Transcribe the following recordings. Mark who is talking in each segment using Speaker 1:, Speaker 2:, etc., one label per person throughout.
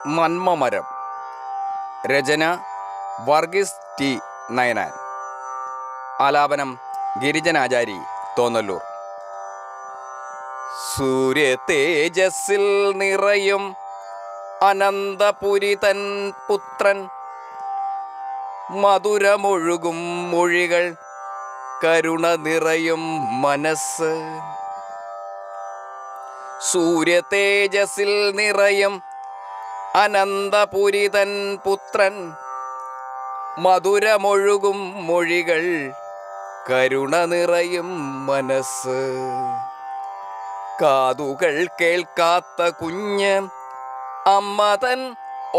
Speaker 1: നന്മമരം. രചന Varghese T Nainan. ആലാപനം ഗിരിജനാചാരി, തോന്നല്ലൂർ. സൂര്യ തേജസ്സിൽ നിറയും അനന്തപുരി തൻ പുത്രൻ, മധുരമൊഴുകും മൊഴികൾ, കരുണ നിറയും മനസ്സ്. സൂര്യ തേജസ്സിൽ നിറയും അനന്തപുരി തൻ പുത്രൻ, മധുരമൊഴുകും മൊഴികൾ, കരുണ നിറയും മനസ്സ്. കാതുകൾ കേൾക്കാത്ത കുഞ്ഞ്, അമ്മ തൻ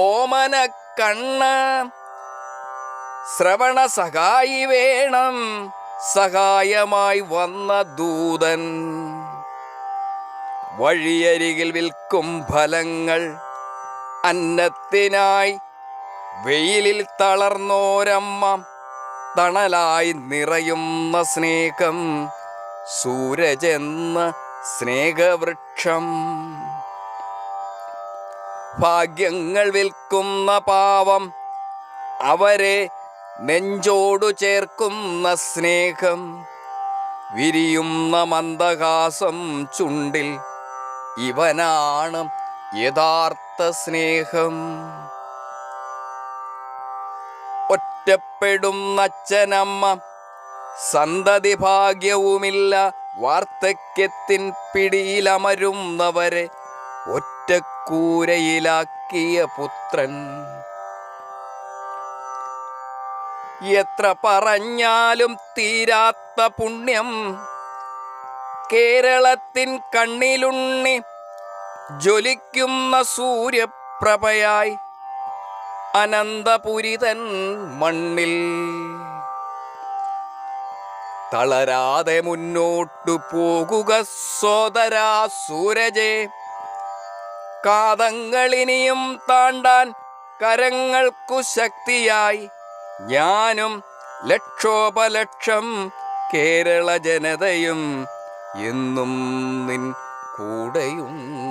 Speaker 1: ഓമന കണ്ണ്, ശ്രവണ സഹായി വേണം, സഹായമായി വന്ന ദൂതൻ. വഴിയരികിൽ വിൽക്കും ഫലങ്ങൾ, അന്നത്തിനായി വെയിലിൽ തളർന്നോരമ്മ, തണലായി നിറയുന്ന സ്നേഹം, സൂരജെന്ന സ്നേഹവൃക്ഷം. ഭാഗ്യങ്ങൾ വിൽക്കുന്ന പാവം, അവരെ നെഞ്ചോടു ചേർക്കുന്ന സ്നേഹം, വിരിയുന്ന മന്ദഹാസം ചുണ്ടിൽ, ഇവനാണ് യഥാർത്ഥ സ്നേഹം. ഒറ്റപ്പെടുന്ന അച്ഛനമ്മ, സന്തതി ഭാഗ്യവുമില്ല, വാർദ്ധക്യത്തിൻ പിടിയിലമരുന്നവരെ ഒറ്റക്കൂരയിലാക്കിയ പുത്രൻ. എത്ര പറഞ്ഞാലും തീരാത്ത പുണ്യം, കേരളത്തിൻ കണ്ണിലുണ്ണി, ജ്വലിക്കുന്ന സൂര്യപ്രഭയായി അനന്തപുരി തൻ മണ്ണിൽ. തളരാതെ മുന്നോട്ടു പോകുക സോദരാ സൂരജേ, കാതങ്ങളിനിയും താണ്ടാൻ കരങ്ങൾക്കു ശക്തിയായി ഞാനും ലക്ഷോപലക്ഷം കേരള ജനതയും എന്നും നിൻ കൂടെയുണ്ട്.